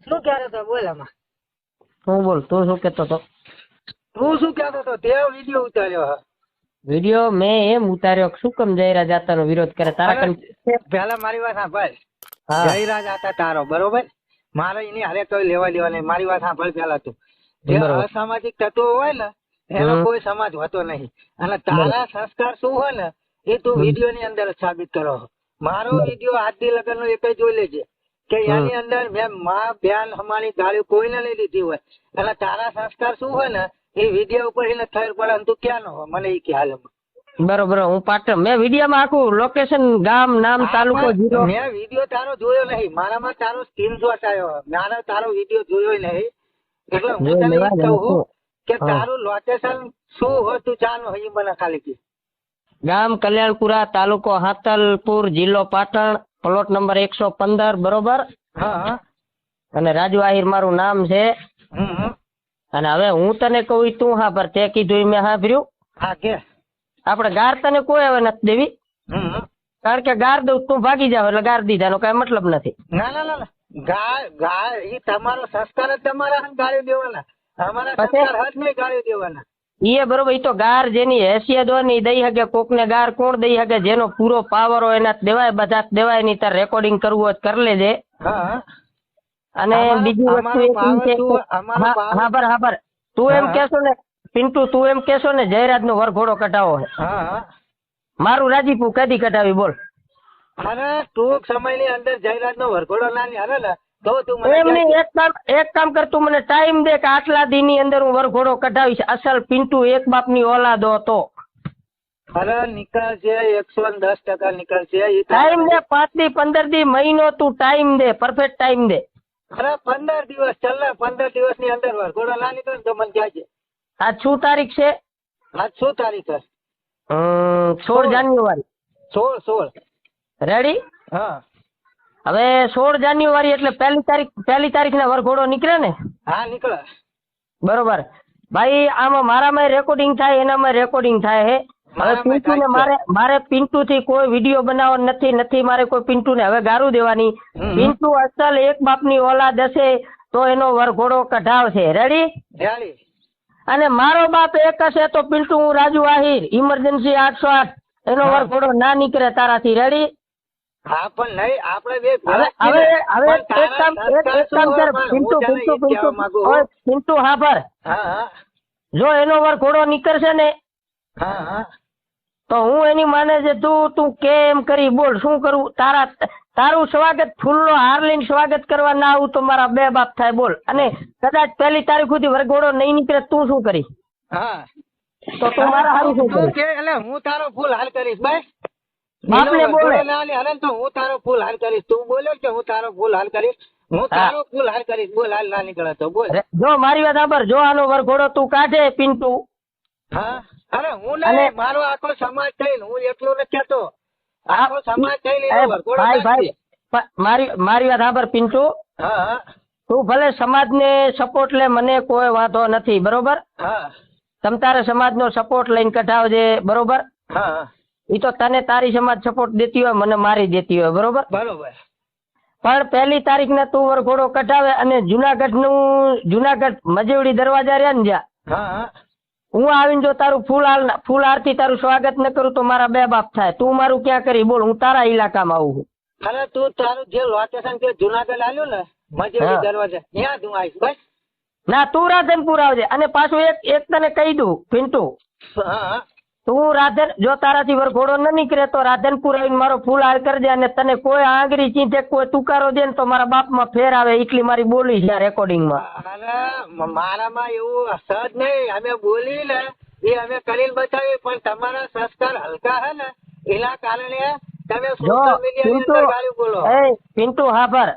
શું કહેતો હતો બોલ આમાં? હું બોલ, તું શું કેતો હતો? તું શું કહેતો હતો? તે વિડીયો ઉતાર્યો હા? વિડીયો મેં એમ ઉતાર્યો શું કેમ જયરાજ આતાનો વિરોધ કરે તારા કન? પેલા મારી વાત સાંભળ. હા. જયરાજ આતા તારો બરોબર, મારે એની હારે કોઈ લેવા દેવા નહીં. મારી વાત સાંભળ પેલા તું. જે બરોબર. અસામાજિક તત્વો હોય ને એનો કોઈ સમાજ હોતો નહીં. અને તારા સંસ્કાર શું હોય ને એ તું વિડીયો ની અંદર જ સાબિત કરો. મારો વિડીયો આજથી લગન નો એક જોઈ લેજે કે એની અંદર મેં માં બેન અમારી ગાડી કોઈને લઈ લીધી હોય. અને તારા સંસ્કાર શું હોય ને એ વિડીયો ઉપર એને થયેલ પડે. તું ક્યાં નો હોય મને એ ખ્યાલ. બરોબર, હું પાટણ મેં વિડીયોમાં આખું લોકેશન, ગામ, નામ, તાલુકો, જિલ્લો. મેં વિડીયો તારો જોયો નહીં. મારામાં તારો સ્ક્રીનશોટ આવ્યો. મારા તારો વિડીયો જોયો નહીં. એટલે હું તને એ કહું કે તારું લોકેશન શું હોય તું જાણો એ મને ખાલી કે. ગામ કલ્યાણપુરા, તાલુકો હાતલપુર, જિલ્લો પાટણ, પ્લોટ નંબર 115. બરોબર. હા. અને રાજુ આહિર મારું નામ છે. અને હવે હું તને કહું તું હા પર તે કીધું મેં સાંભળ્યું. હા કે આપણે ગાર તને કોઈ હવે નથી દેવી. કારણ કે ગાર દઉં તું ભાગી જાવ એટલે ગાર દીધાનો કઈ મતલબ નથી. ના ના ના ગાળ એ તમારો સંસ્કાર જ તમારા ગાળી દેવાના. અમારા સંસ્કાર હજ નહીં ગાળી દેવાના. એ બરોબર, એ તો ગાર જેની હેસિયત હોય ને એ દઈ શકે. કોક ને ગાર કોણ દઈ શકે? જેનો પૂરો પાવર હોય એના દેવાય, બધા દેવાય. નહીં તાર રેકોર્ડિંગ કરવું હોય કરી લેજે. અને બીજી વસ્તુ હા તું એમ કેશો ને પિન્ટુ, તું એમ કેશો ને જયરાજ નો વરઘોડો કઢાવો છે. મારું રાજીપુર કદી કઢાવી બોલ? અરે ટૂંક સમય ની અંદર જયરાજ નો વરઘોડો ના હારે ને તો તું એક કામ કર, તું મને ટાઈમ દે કે આટલા દી ની અંદર હું વરઘોડો કઢાવીશ. અસલ પિન્ટુ એક બાપ ની ઓલાદો હતો. અરે નીકળશે 110% નીકળશે. ટાઈમ દે, 5 દી 15 દી મહિનો તું ટાઈમ દે, પરફેક્ટ ટાઈમ દે. અરે 15 દિવસ ચાલે. 15 દિવસ ની અંદર વરઘોડો ના નીકળે તો મને કહેજે. આજ શું તારીખ છે? આજ શું તારીખ છે? 16 જાન્યુઆરી. 16. રેડી? હા. હવે 16 જાન્યુઆરી એટલે પહેલી તારીખ ના વરઘોડો નીકળે ને? હા નીકળે. બરોબર ભાઈ, આમાં મારામાં રેકોર્ડિંગ થાય, એનામાં રેકોર્ડિંગ થાય હે. હવે પિન્ટુ ને મારે પિન્ટુ થી કોઈ વિડીયો બનાવવાનો નથી. મારે કોઈ પિન્ટુ ને હવે ગારું દેવાની. પિન્ટુ અસલ એક બાપ ની ઓલાદ હશે તો એનો વરઘોડો કઢાવશે. રેડી? અને મારો બાપ એક હશે તો પિન્ટુ, હું રાજુ આહિર, ઇમરજન્સી 808, એનો વરઘોડો ના નીકળે તારાથી. રેડી? હા પણ નહીં આપણે હવે એક કામ કર પિન્ટુ, હા પર જો એનો વરઘોડો નીકળશે ને તો હું એની માને છે તું કે એમ કરી બોલ. શું કરું? તારું સ્વાગત, ફૂલનો હાર લઈને સ્વાગત કરવા ના આવું તો મારા બે બાપ થાય. બોલ. અને કદાચ પહેલી તારીખ સુધી વરઘોડો નહીં નીકળે તું શું કરી? તો તું મારા હારું શું કરી? એટલે હું તારો ફૂલ હાલ કરીશ ભાઈ. બાપને બોલે તો હું તારો ફૂલ હાલ કરીશ. તું બોલ્યો કે હું તારો ફૂલ હાલ કરીશ. હું તારો ફૂલ હાલ કરીશ. બોલ હાલ ના નીકળે તો બોલ. જો મારી વાત સાંભળ, જો આનો વરઘોડો તું કાઢે પિન્ટુ. હા. અરે હું નહીં, મારો આખો સમાજ થઈને, હું એટલું નથી કહેતો. આખો સમાજ થઈને ભાઈ મારી વાત સાંભળ પિન્ટુ. તું ભલે સમાજ ને સપોર્ટ લે, મને કોઈ વાંધો નથી. બરોબર? તમ તારે સમાજ નો સપોર્ટ લઈને કઢાવજે. બરોબર? એ તો તને તારી સમાજ સપોર્ટ દેતી હોય, મને મારી દેતી હોય. બરોબર? પણ પહેલી તારીખ ને તું વરઘોડો કઢાવે અને જુનાગઢ મજેવડી દરવાજા રહ્યા ને જ્યાં હું આવીને જો તારું ફૂલ આરતી તારું સ્વાગત ન કરું તો મારા બે બાપ થાય. તું મારું ક્યાં કરી બોલ? હું તારા ઇલાકામાં આવું છું. અરે તું તારું જે લોકેશન કે જુનાગઢ આવ્યું ને મજેવડી દરવાજા ત્યાં તું આવીશ બસ. ના, તું રાધનપુર આવજે. અને પાછું એક તને કહી દઉં પિન્ટુ, તું જો તારાથી વરઘોડો ન નીકળે તો રાધનપુર આવીને મારો ફૂલ હાર કરજે. અને તને કોઈ આંગળી ચીંધે કોઈ તુકારો દે ને તો મારા બાપમાં ફેર આવે. એટલી મારી બોલી છે રેકોર્ડિંગમાં. અરે મારામાં એવું સજ નહીં. અમે બોલી ને એ અમે કરીને બતાવી, પણ તમારા સંસ્કાર હલકા હે ને એના કારણે તમે સોશિયલ મીડિયાની અંદર ગાળી બોલો. પિન્ટુ હા પર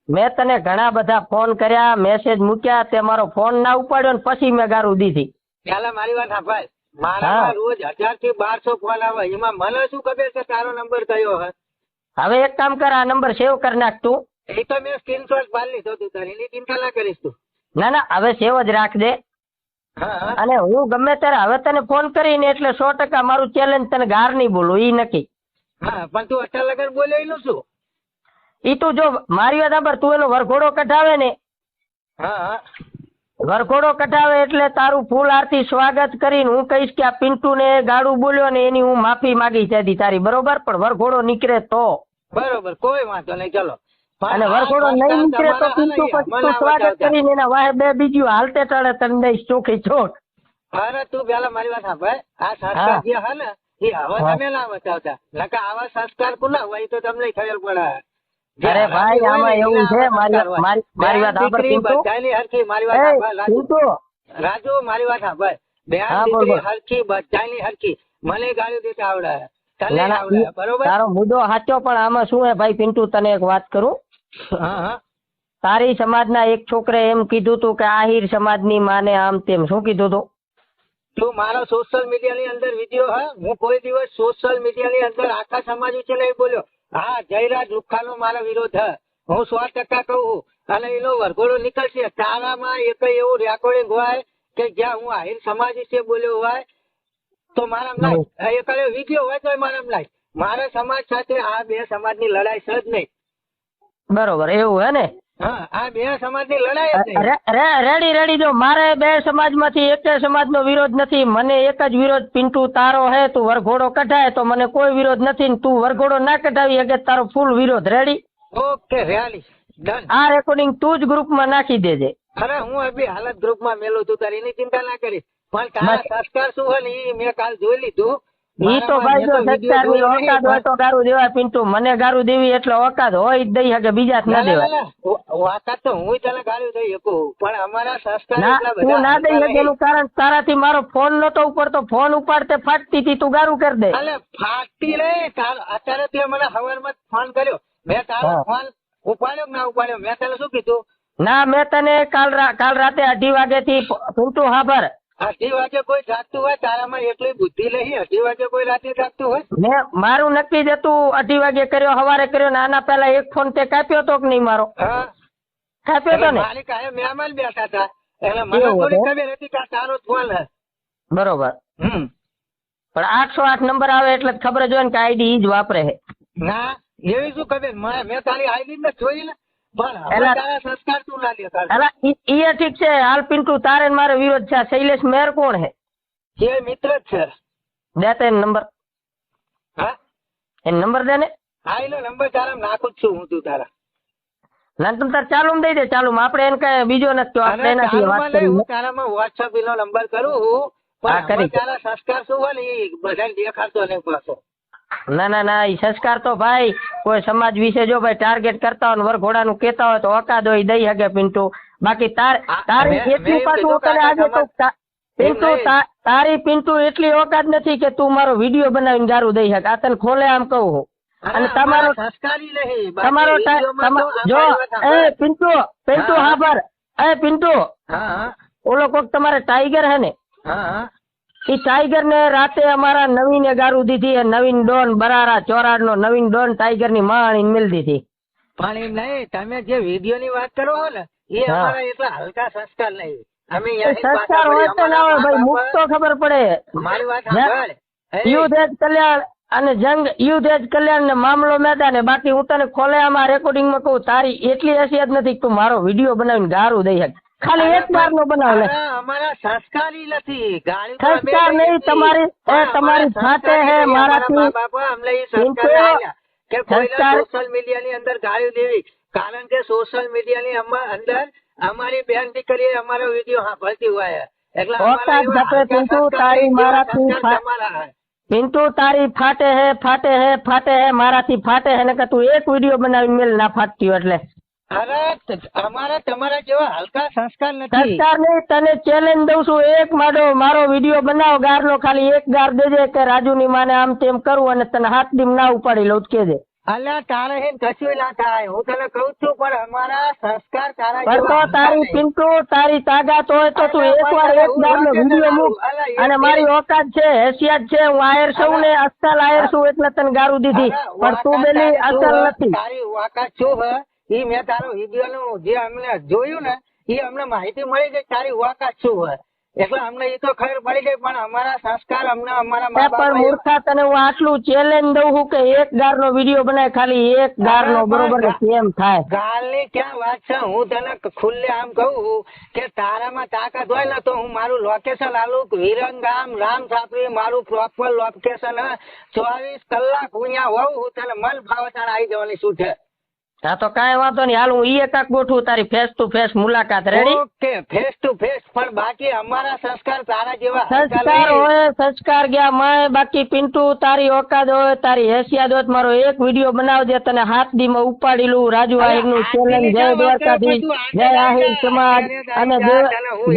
મેં તને ઘણા બધા ફોન કર્યા, મેસેજ મૂક્યા, તે મારો ફોન ના ઉપાડ્યો ને પછી મેં ગારું દીધી. પેલા મારી વાત સાંભળ, મારા રોજ 1000 થી 1200 ફોન આવે. એમાં મને શું ખબર છે તારો નંબર કયો હે? હવે એક કામ કર, આ નંબર સેવ કરી નાખ તું. એ તો મેં સ્ક્રીનશોટ પાડી લીધો તું તારી, એની ચિંતા ના કરીશ તું. ના હવે સેવ જ રાખજે. અને હું ગમે ત્યારે હવે તને ફોન કરીને એટલે 100% મારું ચેલેન્જ તને ગાર નહીં બોલું, ઈ નક્કી. પણ તું અત્યાર લગન બોલ્યો એનું શું? ઈ તું જો મારી વાત સાંભળ, તું એનો વરઘોડો કઢાવે ને, હા વરઘોડો કઢાવે એટલે તારું ફૂલ આરતી સ્વાગત કરીને હું કહીશ કે આ પિન્ટુ ને ગાળું બોલ્યો ને એની હું માફી માંગી છે તારી, બરોબર? પણ વરઘોડો નીકળે તો બરોબર, કોઈ વાંધો નહીં, ચલો. અને વરઘોડો નહીં નીકળે તો પિન્ટુ પછી તું સ્વાગત કરીને એના વાહે બે બીજું હાલતે ટાળે તને દઈશ ચોખી ચોટ. અરે તું પેલા મારી વાત સાંભળ, આ સંસ્કાર જે હે ને એ હવે તમે ના બતાવતા, નકા આવા સંસ્કાર કોના હોય તો તમને ખબર પડે. અરે ભાઈ આમાં એવું છે, મારી વાત સાંભળ પિન્ટુ. બધાની હરખી, મારી વાત સાંભળ રાજુ, મારી વાત સાંભળ, બેન દીકરી હરખી, બધાની હરખી. મને ગાળ્યું દેતા આવડે, તને આવડે, બરોબર? તારો મુદ્દો સાચો, પણ આમાં શું હે ભાઈ પિન્ટુ, તને એક વાત કરું. તારી સમાજના એક છોકરે એમ કીધું તું કે આહિર સમાજની માને આમ તેમ, શું કીધું તું? તું મારો સોશિયલ મીડિયા ની અંદર વિડીયો હે, હું કોઈ દિવસ સોશિયલ મીડિયા ની અંદર આખા સમાજ વિશે નહીં બોલ્યો. હા, જયરાજ રૂખાનો મારો વિરોધ હે, હું 100% કહું. અને એનો વરઘોડો નીકળશે, તારામાં એક એવું રેકોર્ડિંગ હોય કે જ્યાં હું આહિર સમાજ વિશે બોલ્યો હોય તો મારા લાય, એક વિડીયો હોય તો મારા લાય. મારા સમાજ સાથે આ બે સમાજની લડાઈ છે જ નહીં. બરોબર, એવું હે ને? હા, આ બે સમાજની લડાઈ રેડી જો મારે બે સમાજમાંથી એક સમાજનો વિરોધ નથી, મને એક જ વિરોધ પિન્ટુ તારો હે. તું વરઘોડો કઢાય તો મને કોઈ વિરોધ નથી, તું વરઘોડો ના કઢાવી શકે તારો ફૂલ વિરોધ. રેડી? Okay, ready, done. આ રેકોર્ડિંગ તું જ ગ્રુપમાં નાખી દેજે. અરે હું અભી હાલત ગ્રુપમાં મેલું છું, તારી એની ચિંતા ના કરી. પણ તારા સંસ્કાર શું હોય ને એ મેં કાલ જોઈ લીધું. ઈ તો ભાઈ જો સંસ્કારની ઓકાત હોય તો ગારું દેવાય પિન્ટુ, મને ગારું દેવી એટલે ઓકાત હોય જ દઈ શકે, બીજા જ ના દેવાય. ઓકાત તો હું તને ગારું દઈ શકું, પણ અમારા સંસ્કાર તું ના દઈ શકે એનું કારણ તારાથી મારો ફોન નતો ઉપડતો, ફોન ઉપાડતે ફાટતી હતી, તું ગારું કરી દે. એટલે ફાટતી રે, અત્યારે તે મને હવારમાં ફોન કર્યો, મેં તારો ફોન ઉપાડ્યો કે ના ઉપાડ્યો? મેં તને શું કીધું? ના, મેં તને કાલ રાતે 2:30 વાગ્યાથી પિન્ટુ હાબર 2:30 વાગે કોઈ જાગતું હોય, તારામાં એટલી બુદ્ધિ નહીં, 2:30 વાગે કોઈ રાતે જાગતું હોય? મેં મારું નક્કી જ હતું, 2:30 વાગે કર્યો, સવારે કર્યો ને આના પહેલા એક ફોન તે કાપ્યો તો કે નહીં મારો? કાપ્યો તો ને? માલિક આયા મહેમાન બેઠા હતા એટલે મને થોડી ખબર હતી કે તારો ફોન હે. બરોબર. પણ 808 નંબર આવે એટલે ખબર જ હોય ને કે આઈડી ઈ જ વાપરે છે. ના, એવી શું ખબર? મેં તારી આઈડી ને જોઈ ને, પણ તારા સંસ્કાર તું ના લે. ઈ ઠીક છે, હાલ પિન્ટુ તારે મારે વિરોધ છે. શૈલેષ મેર કોણ હે? એ મિત્ર જ છે. દે તે નંબર. હા, એ નંબર દે ને. હા, એનો નંબર તારા નાખું જ છું હું. તું તારા ના તું તાર ચાલુ દઈ દે, ચાલુ આપણે એને કઈ બીજો નથી, આપણે એનાથી વાત કરી. હું તારામાં વોટ્સઅપ નો નંબર કરું, પણ તારા સંસ્કાર શું હોય ને એ બધાને દેખાડતો નહીં પાછો. ના ઈ સંસ્કાર તો ભાઈ કોઈ સમાજ વિશે જો ભાઈ ટાર્ગેટ કરતા હોય, વરઘોડાનું કેતા હોય તો ઓકાદ હોય દઈ શકે પિન્ટુ. બાકી તારી એટલી પાછું તને આજે તો પિન્ટુ તારી પિન્ટુ એટલી ઓકાદ નથી કે તું મારો વિડીયો બનાવીને ગારું દઈ શકે. આ તને ખોલે આમ કહું. અને તમારો જો એ પિન્ટુ હાબર, એ પિન્ટુ ઓલો કોક તમારે ટાઈગર હે ને, એ ટાઈગર ને રાતે અમારા નવીને ગારું દીધી. નવીન ડોન બરારા ચોરાડ નો નવીન ડોન ટાઈગર ની માણી મિલ દીધી. પણ એમ નહીં, તમે જે વિડીયો ની વાત કરો છો ને એ અમારા એટલા હલકા સંસ્કાર નહીં. અમે સંસ્કાર હોય તો ના હોય ભાઈ, મુખ તો ખબર પડે. મારી વાત સાંભળ, યુદ્ધ જ કલ્યાણ અને જંગ, યુદ્ધ જ કલ્યાણ ને મામલો મેદાન. બાકી હું તને ખોલે આમાં રેકોર્ડિંગ માં કહું, તારી એટલી હેસિયત નથી કે તું મારો વિડીયો બનાવીને ગારું દઈ શકે. ખાલી એક વાર નો બનાવ. અમારા સંસ્કાર નથી, સંસ્કાર નહીં તમારી ફાટે હે મારાથી. સોશિયલ મીડિયા ની અંદર ગાળ્યું દેવી, કારણ કે સોશિયલ મીડિયા ની અંદર અમારી બેન દીકરી અમારો વિડીયો સાંભળતી હોય એટલે પિન્ટુ તારી ફાટે હે મારાથી ફાટે હે ને કે તું એક વિડીયો બનાવી મેલ ના ફાટતી એટલે. અરે અમારા તમારા જેવા હલકા સંસ્કાર નથી. સંસ્કાર નહીં, તને ચેલેન્જ દઉં છું, એક મારો વિડીયો બનાવો ગાર નો, ખાલી એક ગાર દેજે કે રાજુ ની માને આમ તેમ કરું અને તને હાથ ડીમ ના ઉપાડી લઉં કેજે. અલ્યા તારે હે કશું ના થાય, હું તને કહું છું, પણ અમારા સંસ્કાર તારા તો તારી પિન્ટુ તારી તાકાત હોય તો તું એકવાર એક ગાર નો વિડીયો મૂક. અને મારી ઓકાત છે, હેસિયત છે, હું આયર છું ને અસલ આયર છું એટલે તને ગારું દીધી, પણ તું બેલી અસલ નથી. તારી ઓકાત શું હે ઈ મેં તારો વિડીયો નું જે અમને જોયું ને એ અમને માહિતી મળી ગઈ તારી ઓકાત શું હોય. એટલે અમને એ તો ખબર પડી ગઈ પણ અમારા સંસ્કાર અમને અમારા મા પણ બાપ મૂર્ખા તને હું આટલું ચેલેન્જ દઉં છું કે એક ગારનો વિડીયો બનાય, ખાલી એક ગારનો, બરોબર ને? કેમ થાય? ગાલની ક્યાં વાત છે? હું તને ખુલ્લે આમ કહું કે તારામાં તાકાત હોય ને તો હું મારું લોકેશન આલું, વિરંગામ રામ છાપરી મારું પ્રોપર લોકેશન 24 કલાક હું અહીંયા હોઉં, હું તને મન ભાવે તારે આવી જવાની શું છે? હા તો કાંઈ વાંધો નહીં, હાલ હું ઈ એકાક ગોઠવું તારી ફેસ ટુ ફેસ મુલાકાત. Ready? Okay, face to face. પણ બાકી અમારા સંસ્કાર તારા જેવા સંસ્કાર હોય, સંસ્કાર ગયા માય. બાકી પિન્ટુ તારી ઓકાત હોય, તારી હેસિયત હોય, મારો એક વિડીયો બનાવજે, તને હાથ દીમાં ઉપાડી લઉં. રાજુ આહિર નું ચેલેન્જ, જય દ્વારકાધીશ, જય આહિર સમાજ અને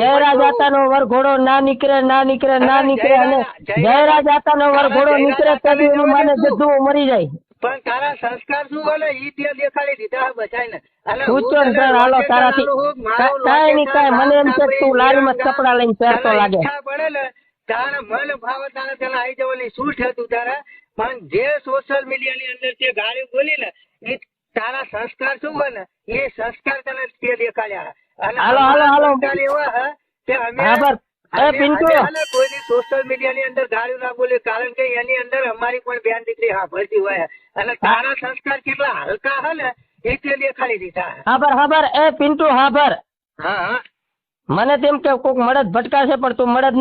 જયરાજ આતાનો વરઘોડો ના નીકળે, ના નીકળે, ના નીકળે, અને જયરાજ આતાનો વરઘોડો નીકળે તો એનું માને જદ્દું મરી જાય. પણ તારા સંસ્કાર શું બોલે ઈ તે દેખાડી દીધા બચાઈને. હાલો તારાથી કાંઈ નહીં, કાંઈ મને એમ છે તું લારીમાં કપડા લઈને પહેરતો લાગે. પડે ને તારા મન ભાવે તારે તને આવી જવાની શું છે તું તારા? પણ જે સોશિયલ મીડિયા ની અંદર તે ગાળી બોલી ને એ તારા સંસ્કાર શું હોય ને એ સંસ્કાર તને તે દેખાડ્યા. હાલો એવા કે અમે પિન્ટુ કોઈની સોશિયલ મીડિયા ની અંદર ગાળ્યું ના બોલે, કારણ કે એની અંદર અમારી પણ બેન દીકરી સાંભળતી હોય અને તારા સંસ્કાર કેટલા હલકા હે ને એ તે દેખાડી દીધા. હાબર એ પિન્ટુ હાબર. હા મને તેમ કે કોક મળદ ભટકાશે પણ તું મળદ